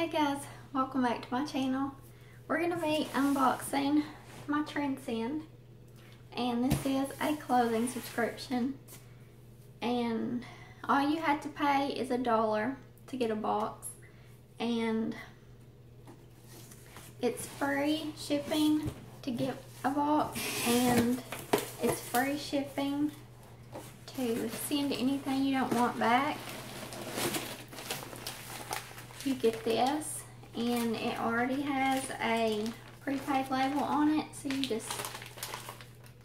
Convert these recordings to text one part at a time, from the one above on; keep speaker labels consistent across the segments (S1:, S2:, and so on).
S1: Hey guys, welcome back to my channel. We're going to be unboxing my Trendsend, and this is a clothing subscription, and all you have to pay is $1 to get a box, and it's free shipping to get a box, and it's free shipping to send anything you don't want back. You get this, and it already has a prepaid label on it, so you just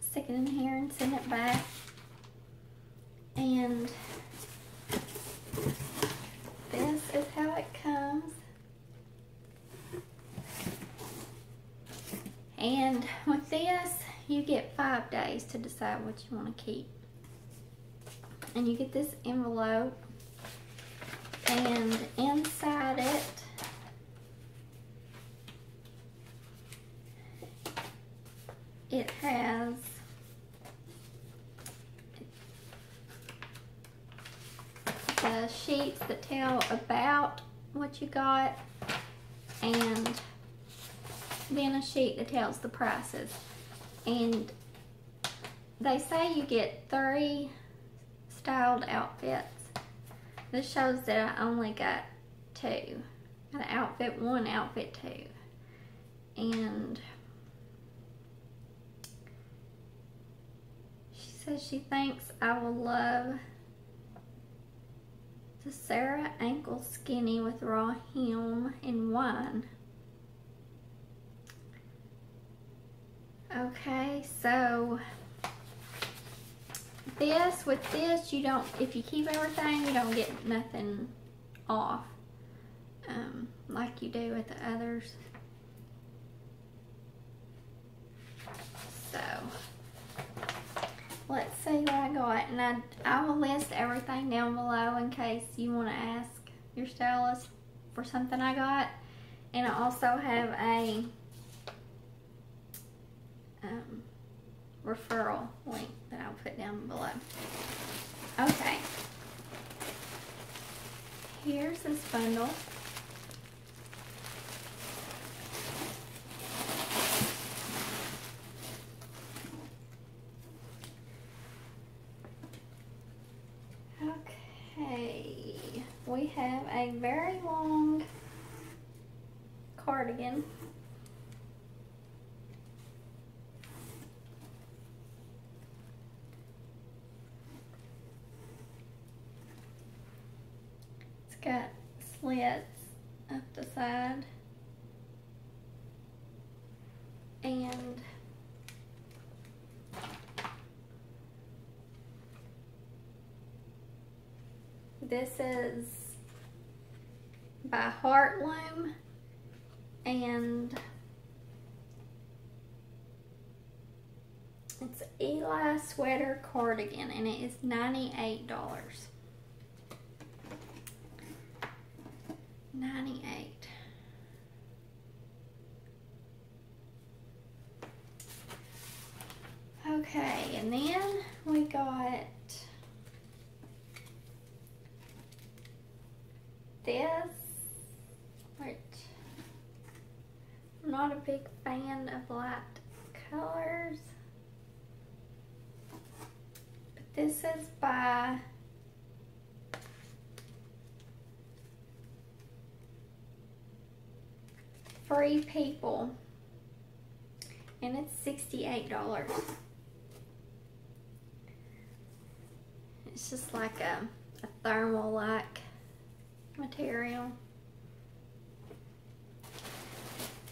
S1: stick it in here and send it back. And this is how it comes. And with this, you get 5 days to decide what you want to keep. And you get this envelope, and inside it has the sheets that tell about what you got, and then a sheet that tells the prices. And they say you get 3 styled outfits. This shows that I only got 2. Got an outfit 1, outfit 2. And she says she thinks I will love the Sarah ankle skinny with raw hem and wine. Okay, so with this you don't, if you keep everything, you don't get nothing off like you do with the others. So let's see what I got, and I will list everything down below in case you want to ask your stylist for something I got. And I also have a referral link that I'll put down below. Okay, here's this bundle. Okay, we have a very long cardigan. Got slits up the side, and this is by Heartloom, and it's Eli sweater cardigan, and it is $98. 98. Okay, and then we got this, which I'm not a big fan of light colors, but this is by Free People, and it's $68. It's just like a thermal-like material.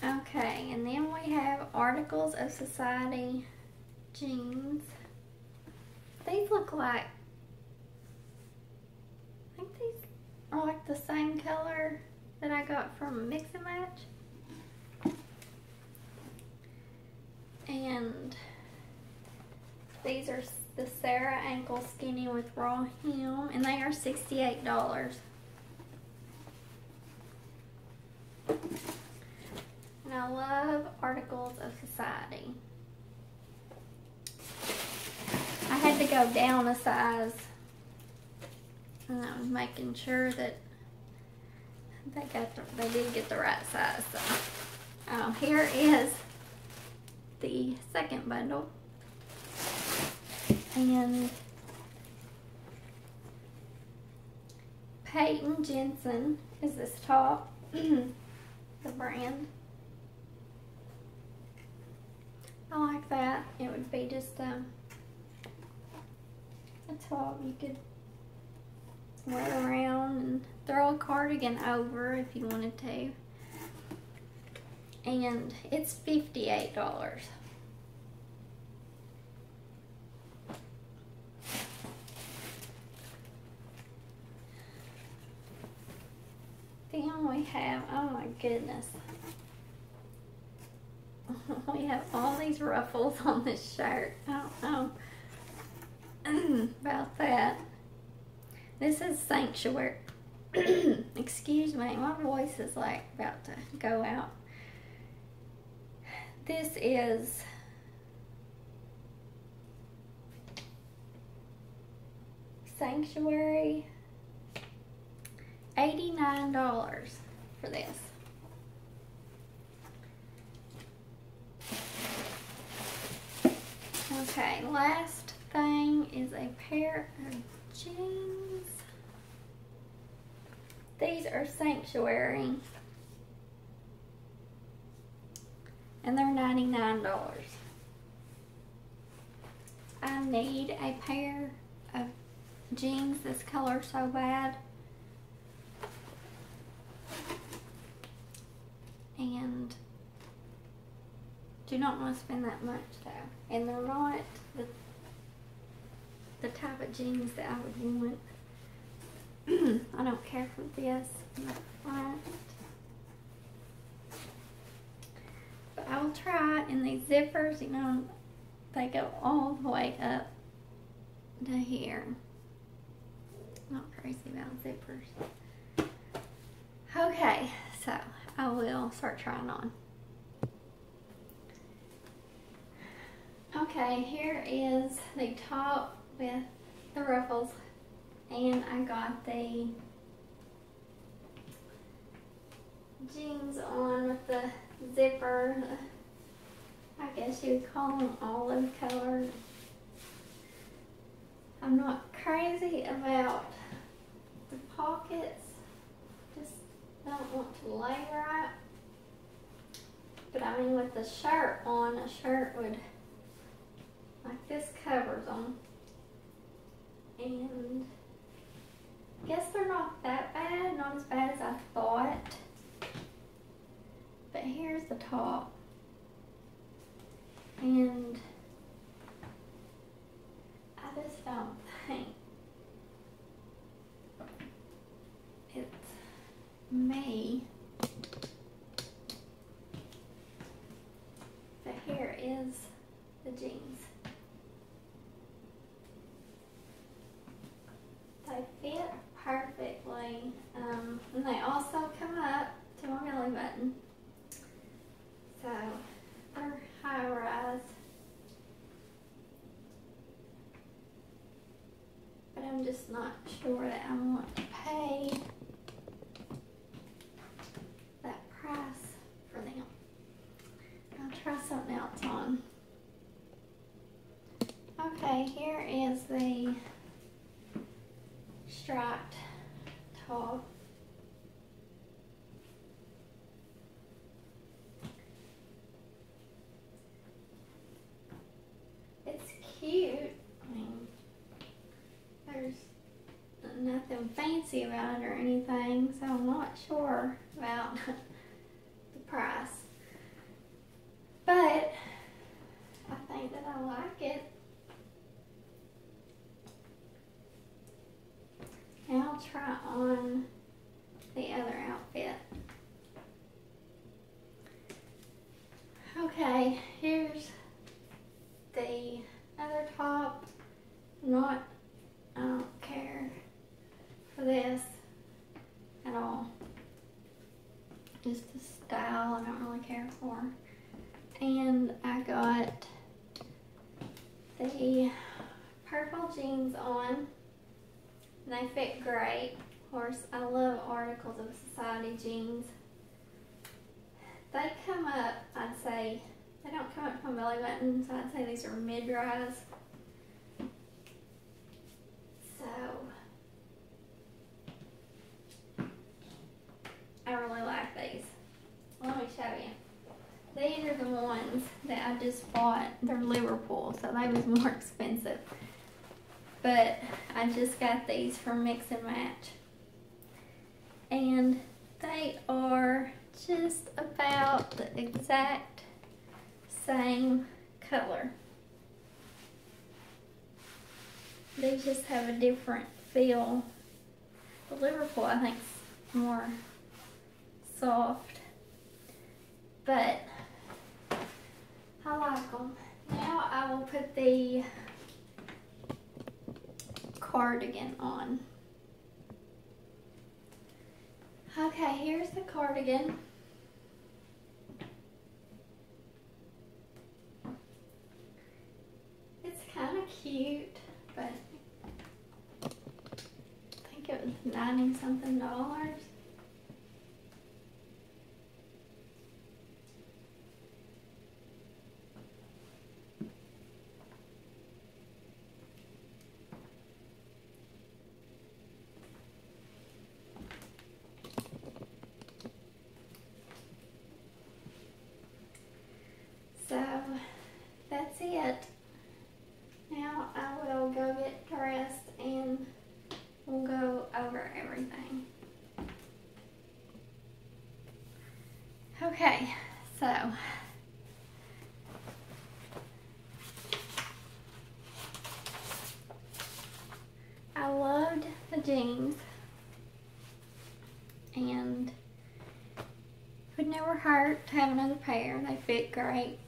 S1: Okay, and then we have Articles of Society jeans. These look like, I think these are like the same color that I got from Mix and Match. And these are the Sarah ankle skinny with raw hem, and they are $68. And I love Articles of Society. I had to go down a size, and I was making sure that they did get the right size. So, here is the second bundle, and Peyton Jensen is this top, the brand. I like that. It would be just a top you could wear around and throw a cardigan over if you wanted to. And it's $58. Then we have, oh my goodness, we have all these ruffles on this shirt. I don't know about that. This is Sanctuary. Excuse me, my voice is like about to go out. This is Sanctuary. $89 for this. Okay, last thing is a pair of jeans. These are Sanctuary, and they're $99. I need a pair of jeans this color so bad. And do not want to spend that much though. And they're not the type of jeans that I would want. I don't care for this in the front. But I will try. And these zippers, you know, they go all the way up to here. Not crazy about zippers. Okay, so I will start trying on. Okay, here is the top with the ruffles, and I got the jeans on with the zipper. I guess you would call them olive colored. I'm not crazy about the pockets. Just don't want to lay right. But I mean, with the shirt on, a shirt would, like this covers them. And I guess they're not that bad, not as bad as I thought. But here's the top. And I just don't think it's me. But here is the jeans. They fit perfectly, and they also come up to my belly button. So they're high rise. But I'm just not sure that I want to pay that price for them. I'll try something else on. Okay, here is the striped top. It's cute. I mean, there's nothing fancy about it or anything, so I'm not sure about the price. But I think that I like it. And I'll try on the other outfit. Okay, here's the other top. I don't care for this at all. Just the style I don't really care for. And I got the purple jeans on. And they fit great course, I love Articles of Society jeans. They come up, I'd say, they don't come up from belly button, so I'd say these are mid-rise. So, I really like these. Let me show you. These are the ones that I just bought. They're Liverpool, so they was more expensive. But I just got these from Mix and Match. And they are just about the exact same color. They just have a different feel. The Liverpool, I think, is more soft. But I like them. Now I will put the cardigan on. Okay, here's the cardigan. It's kind of cute, but I think it was $90-something. So that's it. Now I will go get dressed and we'll go over everything. Okay, so I loved the jeans and would never hurt to have another pair. They fit great.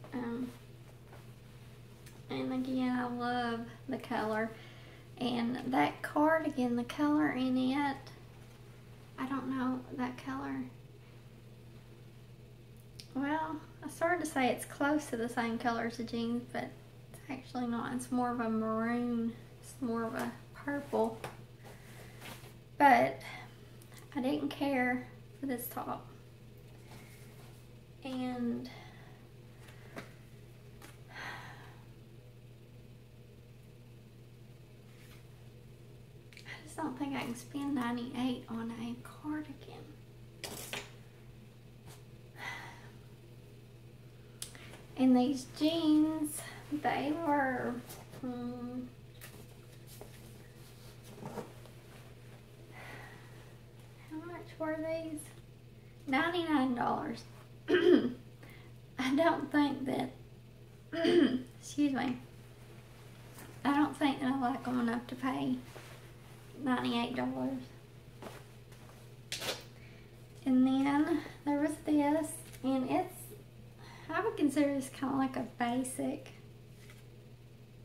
S1: And again, I love the color. And that cardigan, the color in it, I don't know that color. Well, I started to say it's close to the same color as the jeans, but it's actually not. It's more of a maroon. It's more of a purple. But I didn't care for this top. And I just don't think I can spend $98 on a cardigan. And these jeans, they were how much were these? $99. I don't think that excuse me, I don't think that I like them enough to pay $98. And then there was this, and it's, I would consider this kind of like a basic,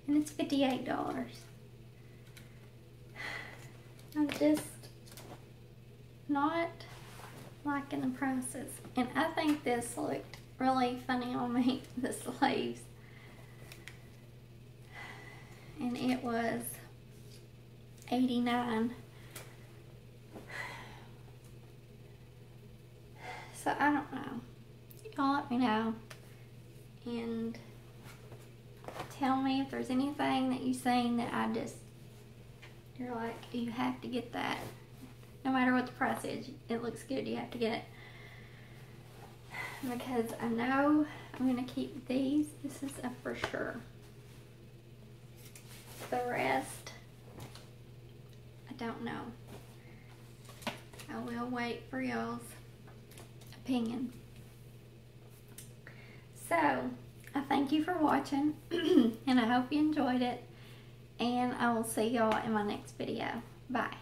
S1: and it's $58. I'm just not liking the prices. And I think this looked really funny on me, the sleeves. And it was $89. So I don't know. Y'all let me know. And tell me if there's anything that you've seen that you're like, you have to get that. No matter what the price is, it looks good, you have to get it. Because I know I'm going to keep these. This is a for sure. The rest, I don't know. I will wait for y'all's opinion. So, I thank you for watching, and I hope you enjoyed it. And I will see y'all in my next video. Bye.